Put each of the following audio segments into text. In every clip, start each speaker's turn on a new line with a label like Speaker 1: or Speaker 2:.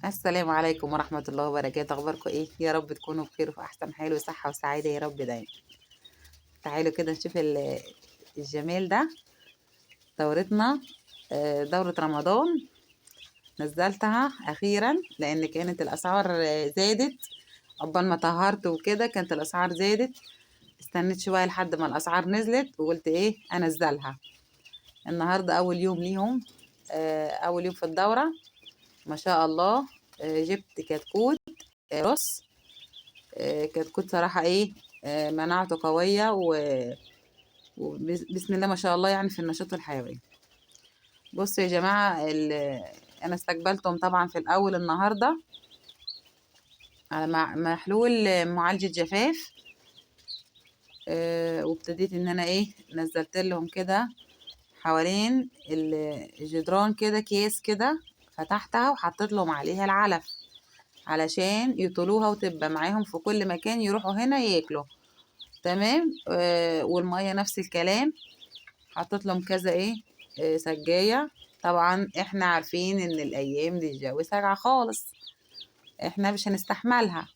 Speaker 1: السلام عليكم ورحمة الله وبركاته. أخباركم إيه؟ يا رب تكونوا بخير وفي أحسن حال وصحة وسعادة يا رب دايما. تعالوا كده نشوف الجمال ده. دورتنا دورة رمضان نزلتها أخيرا لأن كانت الأسعار زادت. عقبال ما طهرت وكده كانت الأسعار زادت. استنيت شوية لحد ما الأسعار نزلت وقلت إيه أنزلها. النهاردة أول يوم ليهم، أول يوم في الدورة. ما شاء الله. جبت كتكوت رص. كتكوت صراحة ايه، مناعته قوية وبسم الله ما شاء الله يعني في النشاط الحيوي. بصوا يا جماعة، انا استقبلتهم طبعا في الاول النهاردة على محلول معالجة جفاف. وابتديت ان انا ايه نزلت لهم كده حوالين الجدران كده اكياس كده، فتحتها وحطيت لهم عليها العلف علشان يطولوها وتبقى معاهم في كل مكان يروحوا هنا ياكلوا. تمام. والمية نفس الكلام. حطيت لهم كذا ايه، سجاية. طبعا احنا عارفين ان الايام دي الجو ساقعة خالص، احنا مش هنستحملها.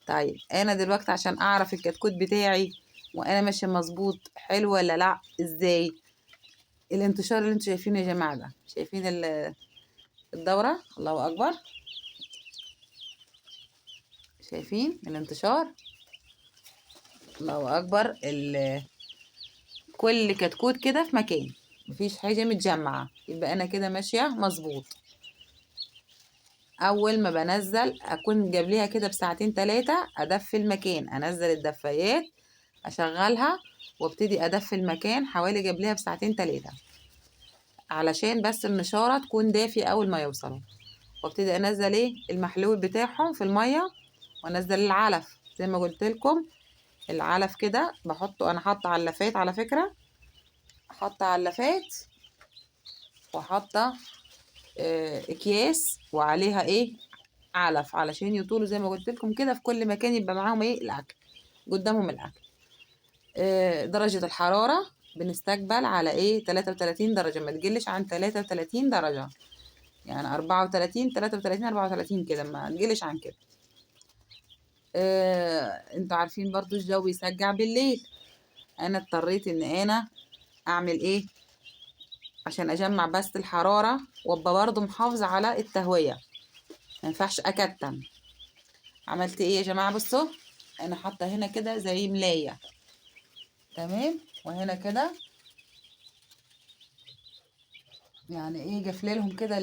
Speaker 1: طيب انا دلوقتي عشان اعرف الكتكوت بتاعي وانا ماشي مظبوط حلو ولا لا، ازاي؟ الانتشار اللي انتوا شايفينه يا جماعة ده، شايفين الدورة؟ الله اكبر. شايفين الانتشار؟ الله اكبر. كل كتكوت كده في مكان، مفيش حاجة متجمعة، يبقى انا كده ماشية مظبوط. اول ما بنزل اكون جابليها كده بساعتين 3 ادفي المكان، انزل الدفايات اشغلها وابتدي ادفي المكان حوالي جابليها بساعتين 3 علشان بس النشارة تكون دافية اول ما يوصلوا. وابتدي انزل ايه المحلول بتاعهم في المية، وانزل العلف زي ما قلت لكم. العلف كده بحطه، انا حاطه علافات على فكرة، حاطه علافات وحاطه اكياس وعليها ايه علف علشان يطولوا زي ما قلت لكم كده في كل مكان، يبقى معاهم ايه الاكل قدامهم الاكل. درجة الحرارة بنستقبل على ايه 33 درجة، ما تقلش عن 33 درجة، يعني 34 33 34 كده، ما تقلش عن كده. انتوا عارفين برضو الجو يسجع بالليل. انا اضطريت ان انا اعمل ايه عشان اجمع بس الحرارة وابقى برضو محافظة على التهوية، ما ينفعش اكتم. عملت ايه يا جماعة؟ بصوا، انا حاطة هنا كده زي ملاية. تمام. وهنا كده يعني ايه جفللهم كده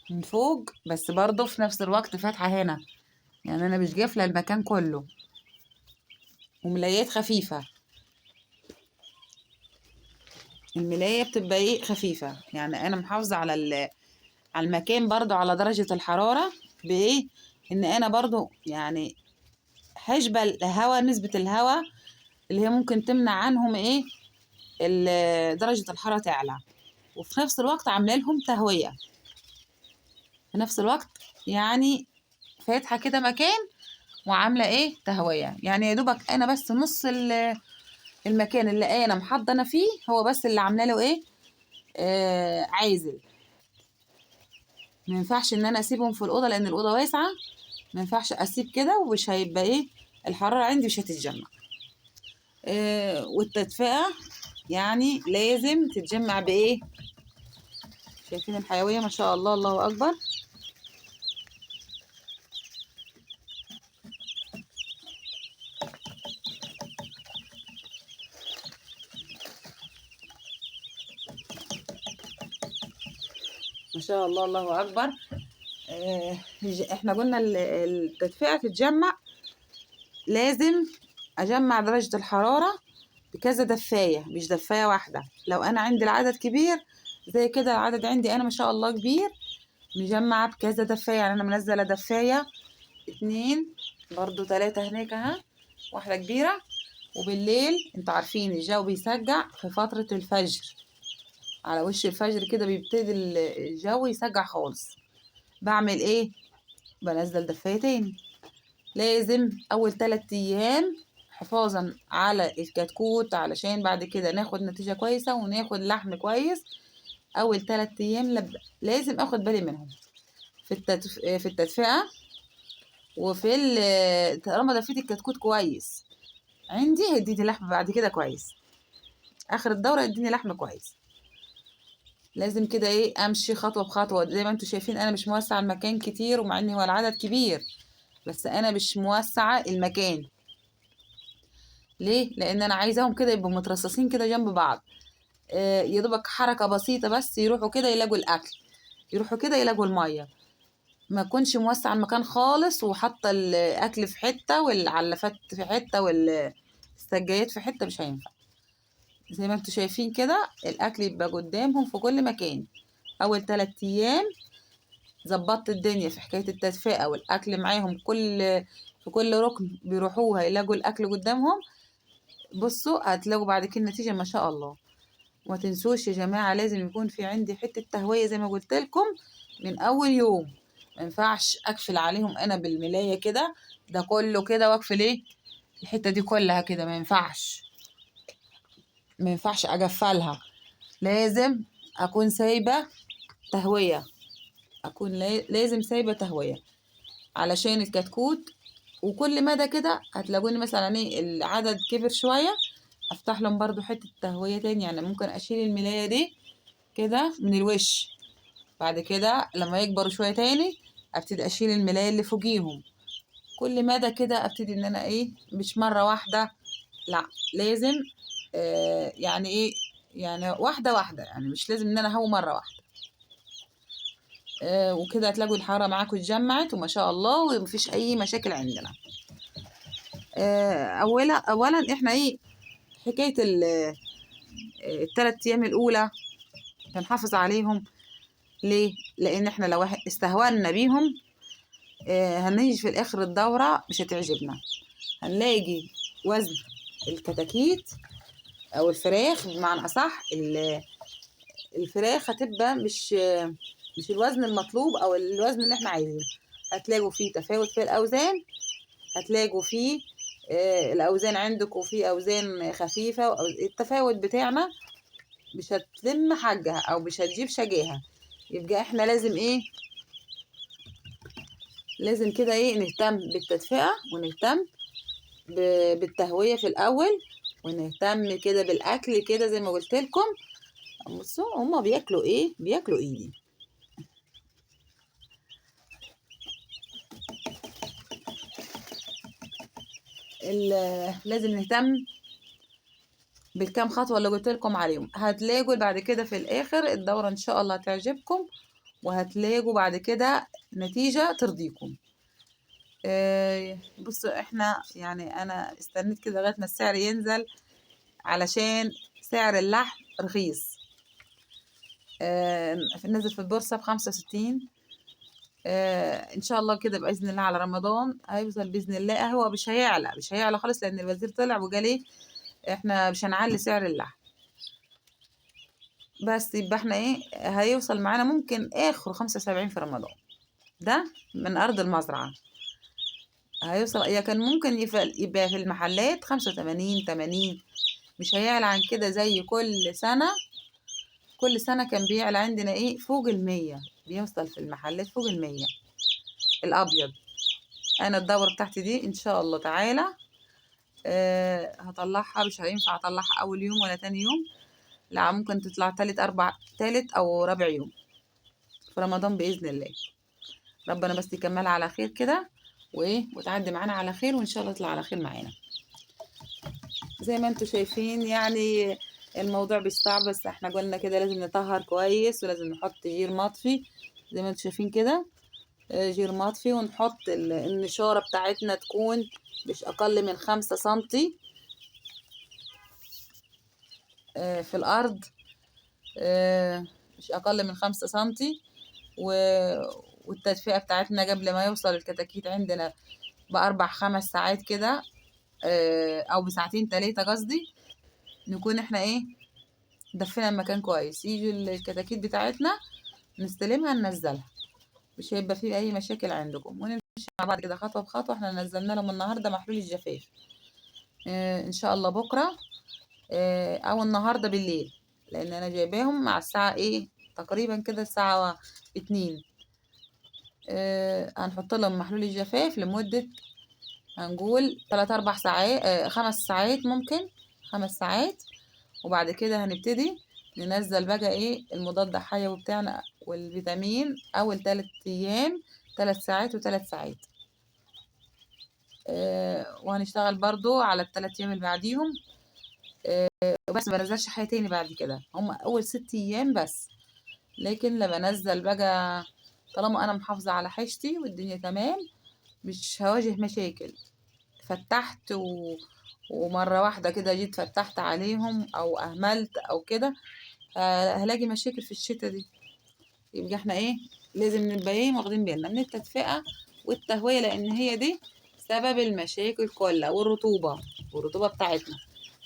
Speaker 1: من فوق، بس برضه في نفس الوقت فاتحة هنا، يعني انا مش جافلة المكان كله، وملايات خفيفة. الملاية بتبقى ايه خفيفة، يعني انا محافظة على على المكان برضه على درجة الحرارة بايه، ان انا برضه يعني حجبة الهواء، نسبة الهواء اللي هي ممكن تمنع عنهم ايه درجة الحرارة تعلى، وفي نفس الوقت عاملة لهم تهوية في نفس الوقت، يعني فاتحة كده مكان وعاملة ايه تهوية، يعني يا دوبك انا بس نص المكان اللي انا محضنة فيه هو بس اللي عاملة له ايه عازل. ما ينفعش ان انا اسيبهم في الاوضه لان الاوضه واسعه، ما ينفعش اسيب كده ومش هيبقى ايه الحراره عندي مش هتتجمع. والتدفئه يعني لازم تتجمع بايه، شايفين الحيويه ما شاء الله الله اكبر. ما شاء الله الله اكبر. احنا قلنا التدفئه تتجمع، لازم اجمع درجه الحراره بكذا دفايه مش دفايه واحده. لو انا عندي العدد كبير زي كده، العدد عندي انا ما شاء الله كبير، مجمعة بكذا دفاية، يعني أنا منزلة دفاية 2 برضو 3 هناك اها، واحدة كبيرة. وبالليل انتوا عارفين الجو بيسجع في فترة الفجر، على وش الفجر كده بيبتدي الجو يسجع خالص. بعمل ايه؟ بنزل دفاية تاني. لازم أول 3 أيام حفاظا على الكتكوت علشان بعد كده ناخد نتيجة كويسة وناخد لحم كويس. اول 3 ايام لازم اخد بالي منهم في التدفئه، وفي طالما دفيت الكتكوت كويس عندي هيديني لحم بعد كده كويس، اخر الدوره يديني لحم كويس. لازم كده ايه امشي خطوه بخطوه. زي ما انتم شايفين انا مش موسعه المكان كتير، ومع ان هو العدد كبير بس انا مش موسعه المكان. ليه؟ لان انا عايزاهم كده يبقوا مترصصين كده جنب بعض، يا دوبك حركه بسيطه بس يروحوا كده يلاقوا الاكل، يروحوا كده يلاقوا الميه. ما اكونش موسع المكان خالص وحاطه الاكل في حته والعلافات في حته والسجايات في حته، مش هينفع. زي ما انتوا شايفين كده الاكل يبقى قدامهم في كل مكان. اول 3 ايام ظبطت الدنيا في حكايه التدفئه والاكل معاهم، في كل ركن بيروحوها يلاقوا الاكل قدامهم. بصوا هتلاقوا بعد كده النتيجه ما شاء الله. وما تنسوش يا جماعه لازم يكون في عندي حته تهويه زي ما قلت لكم من اول يوم. ما ينفعش اقفل عليهم انا بالملايه كده ده كله كده، واقفل ايه الحته دي كلها كده، ما ينفعش. ما ينفعش اقفلها، لازم اكون سايبه تهويه، اكون لازم سايبه تهويه علشان الكتكوت. وكل مدى كده هتلاقوني مثلا ايه العدد كبر شويه افتح لهم برضو حته تهويه تاني. يعني ممكن اشيل الملايه دي كده من الوش، بعد كده لما يكبروا شويه تاني ابتدي اشيل الملايه اللي فوقيهم. كل مدى كده ابتدي ان انا ايه مش مره واحده، لا لازم يعني ايه يعني واحده واحده، يعني مش لازم ان انا هو مره واحده. وكده هتلاقوا الحرارة معاكم اتجمعت وما شاء الله ومفيش أي مشاكل عندنا. أولا إحنا إيه حكاية ال3 أيام الأولى بنحافظ عليهم. ليه؟ لأن إحنا لو استهونا بيهم هنيجي في الآخر الدورة مش هتعجبنا. هنلاقي وزن الكتاكيت أو الفراخ بمعنى أصح الفراخ هتبقى مش الوزن المطلوب أو الوزن اللي إحنا عايزينه. هتلاقوا فيه تفاوت في الأوزان، هتلاقوا فيه الأوزان عندكم فيه أوزان خفيفة، التفاوت بتاعنا مش هتلم حاجها أو مش هتجيب شجاها. يبقى احنا لازم ايه لازم كده ايه نهتم بالتدفئة ونهتم بالتهوية في الأول، ونهتم كده بالأكل كده زي ما قلت لكم. بصوا هما بياكلوا ايه، بياكلوا ايدي. لازم نهتم بالكام خطوة اللي قلت لكم عليهم. هتلاقوا بعد كده في الآخر الدورة إن شاء الله هتعجبكم، وهتلاقوا بعد كده نتيجة ترضيكم. بصوا احنا يعني أنا استنيت كده لغاية ما السعر ينزل علشان سعر اللحم رخيص. نزل في البورصة ب65. إن شاء الله كده بإذن الله على رمضان هيوصل بإذن الله. هو مش هيعلى خالص لأن الوزير طلع وقال إيه احنا مش هنعلي سعر اللحم. بس يبقى احنا ايه هيوصل معانا ممكن اخر 75 في رمضان. ده من ارض المزرعة هيوصل. هي كان ممكن يبقى في المحلات 85 80، مش هيعلى عن كده زي كل سنة. كل سنة كان بيعلى عندنا ايه فوق 100، بيوصل في المحلات فوق 100 الابيض. انا الدورة بتاعتي دي ان شاء الله تعالى هطلعها. مش هينفع اطلعها اول يوم ولا تاني يوم، لا ممكن تطلع تالت او رابع يوم في رمضان بإذن الله. ربنا بس يكملها على خير كده وايه وتعدي معانا على خير، وان شاء الله تطلع على خير معانا. زي ما انتوا شايفين يعني الموضوع بيصعب، بس احنا قلنا كده لازم نطهر كويس ولازم نحط جير مطفي زي ما انتوا شايفين كده. جير مطفي، ونحط النشارة بتاعتنا تكون مش اقل من 5 سنتي في الارض، مش اقل من 5 سنتي. والتدفئة بتاعتنا قبل ما يوصل الكتاكيت عندنا بأربع 5 ساعات كده، أو بساعتين 3 قصدي، نكون احنا ايه دفينا المكان كويس. يجي الكتاكيت بتاعتنا نستلمها ننزلها، مش هيبقى فيه أي مشاكل عندكم. ونمشي مع بعض كده خطوة بخطوة. احنا نزلنا لهم النهاردة محلول الجفاف، إن شاء الله بكرة أو النهاردة بالليل، لأن أنا جايباهم مع الساعة ايه تقريبا كده الساعة 2. هنحط لهم محلول الجفاف لمدة، هنقول 3 4 ساعات، 5 ساعات ممكن، 5 ساعات. وبعد كده هنبتدي ننزل بقى ايه المضاد الحيوي بتاعنا والفيتامين اول 3 ايام، 3 ساعات و3 ساعات. وهنشتغل برضو على ال3 ايام اللي بعديهم. وبس ما بنزلش حاجة تاني بعد كده، هم اول 6 ايام بس. لكن لا بنزل بقى، طالما انا محافظة على حاجتي والدنيا تمام مش هواجه مشاكل. فتحت ومرة واحدة كده جيت فتحت عليهم او اهملت او كده، هلاقي مشاكل في الشتا دي. يبقى احنا ايه، لازم نبقى ايه واخدين بالنا من التدفئة والتهوية، لان هي دي سبب المشاكل كلها. والرطوبة بتاعتنا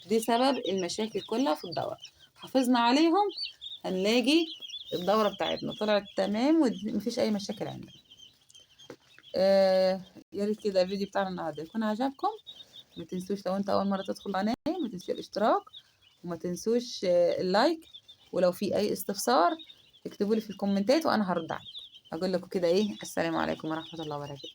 Speaker 1: دي سبب المشاكل كلها في الدورة. حافظنا عليهم هنلاقي الدورة بتاعتنا طلعت تمام ومفيش اي مشاكل عندنا. يا ريت كده الفيديو بتاعنا النهارده يكون عجبكم. ما تنسوش لو انت اول مرة تدخل قناة ما تنسوش الاشتراك، وما تنسوش اللايك. ولو في اي استفسار اكتبوا لي في الكومنتات وانا هرد عليكم. اقول لكم كده ايه، السلام عليكم ورحمة الله وبركاته.